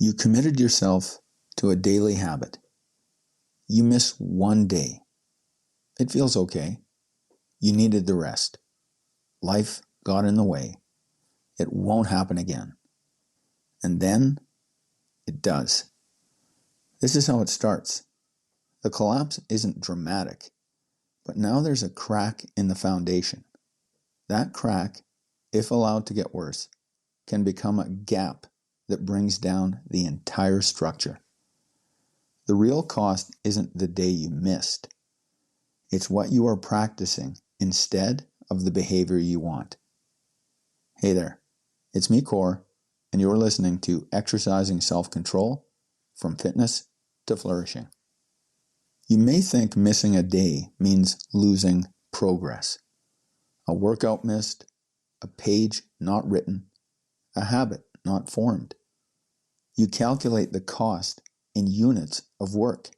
You committed yourself to a daily habit. You miss one day. It feels okay. You needed the rest. Life got in the way. It won't happen again. And then it does. This is how it starts. The collapse isn't dramatic, but now there's a crack in the foundation. That crack, if allowed to get worse, can become a gap that brings down the entire structure. The real cost isn't the day you missed. It's what you are practicing instead of the behavior you want. Hey there, it's me, Core, and you're listening to Exercising Self-Control from Fitness to Flourishing. You may think missing a day means losing progress. A workout missed, a page not written, a habit not formed. You calculate the cost in units of work.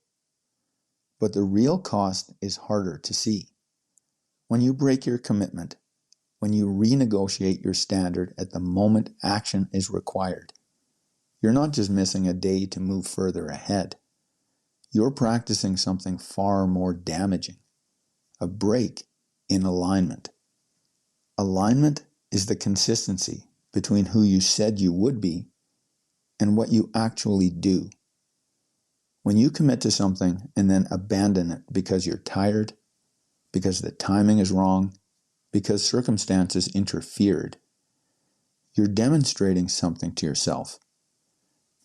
But the real cost is harder to see. When you break your commitment, when you renegotiate your standard at the moment action is required, you're not just missing a day to move further ahead. You're practicing something far more damaging, a break in alignment. Alignment is the consistency between who you said you would be and what you actually do. When you commit to something and then abandon it because you're tired, because the timing is wrong, because circumstances interfered, you're demonstrating something to yourself.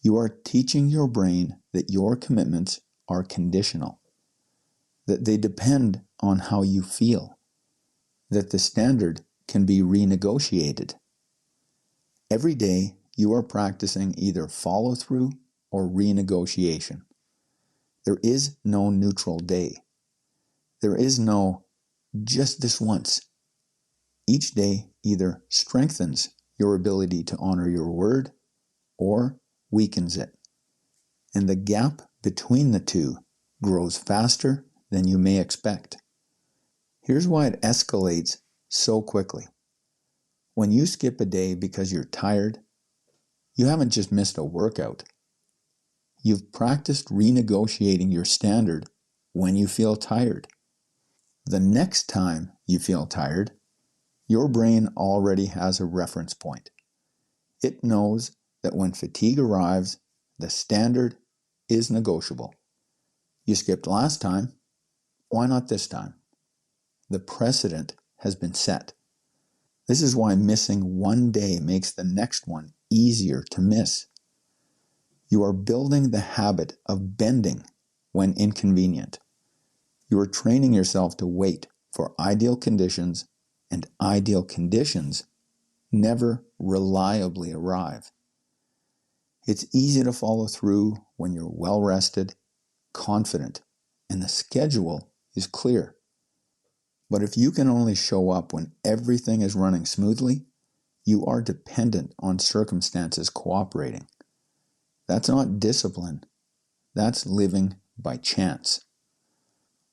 You are teaching your brain that your commitments are conditional, that they depend on how you feel, that the standard can be renegotiated. Every day, you are practicing either follow-through or renegotiation. There is no neutral day. There is no just this once. Each day either strengthens your ability to honor your word or weakens it. And the gap between the two grows faster than you may expect. Here's why it escalates so quickly. When you skip a day because you're tired, you haven't just missed a workout. You've practiced renegotiating your standard when you feel tired. The next time you feel tired, your brain already has a reference point. It knows that when fatigue arrives, the standard is negotiable. You skipped last time, why not this time? The precedent has been set. This is why missing one day makes the next one easier to miss. You are building the habit of bending when inconvenient. You are training yourself to wait for ideal conditions, and ideal conditions never reliably arrive. It's easy to follow through when you're well rested, confident, and the schedule is clear. But if you can only show up when everything is running smoothly, you are dependent on circumstances cooperating. That's not discipline. That's living by chance.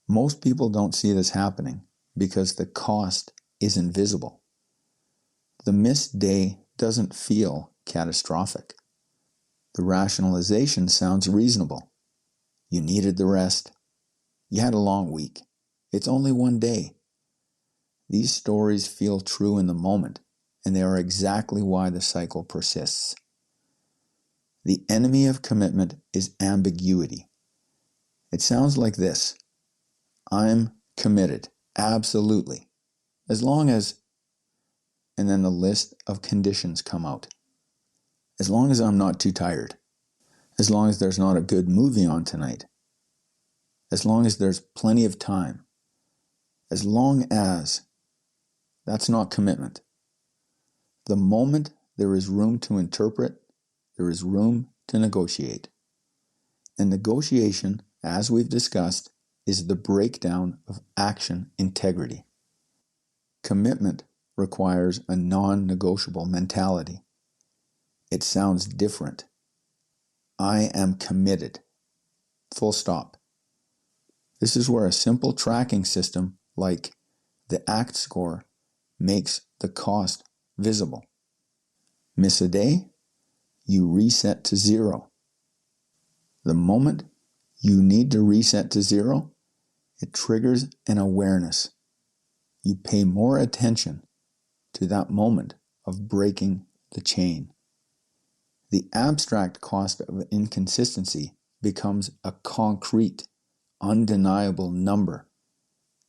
Most people don't see this happening because the cost is invisible. The missed day doesn't feel catastrophic. The rationalization sounds reasonable. You needed the rest. You had a long week. It's only one day. These stories feel true in the moment, and they are exactly why the cycle persists. The enemy of commitment is ambiguity. It sounds like this: I'm committed, absolutely, as long as, and then the list of conditions come out. As long as I'm not too tired. As long as there's not a good movie on tonight. As long as there's plenty of time. As long as. That's not commitment. The moment there is room to interpret, there is room to negotiate. And negotiation, as we've discussed, is the breakdown of action integrity. Commitment requires a non-negotiable mentality. It sounds different. I am committed. Full stop. This is where a simple tracking system like the ACT score makes the cost visible. Miss a day, you reset to 0. The moment you need to reset to zero, it triggers an awareness. You pay more attention to that moment of breaking the chain. The abstract cost of inconsistency becomes a concrete, undeniable number.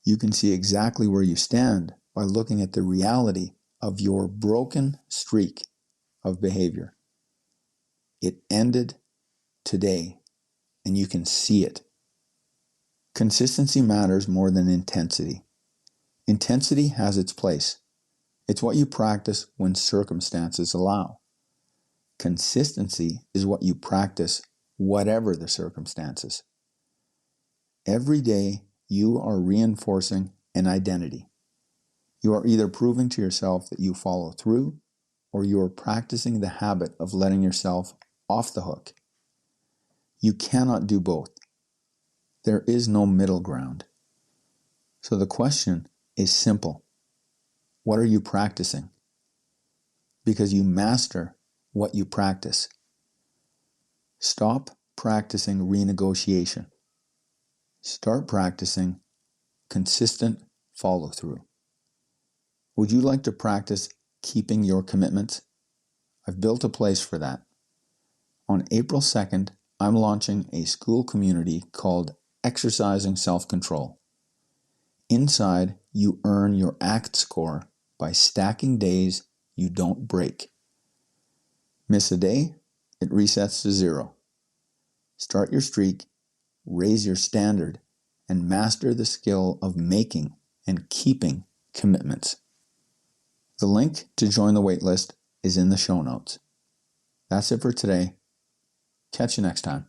You can see exactly where you stand by looking at the reality of your broken streak of behavior. It ended today, and you can see it. Consistency matters more than intensity. Intensity has its place. It's what you practice when circumstances allow. Consistency is what you practice whatever the circumstances. Every day you are reinforcing an identity. You are either proving to yourself that you follow through, or you are practicing the habit of letting yourself off the hook. You cannot do both. There is no middle ground. So the question is simple. What are you practicing? Because you master what you practice. Stop practicing renegotiation. Start practicing consistent follow-through. Would you like to practice keeping your commitments? I've built a place for that. On April 2nd, I'm launching a school community called Exercising Self-Control. Inside, you earn your ACT score by stacking days you don't break. Miss a day, it resets to zero. Start your streak, raise your standard, and master the skill of making and keeping commitments. The link to join the waitlist is in the show notes. That's it for today. Catch you next time.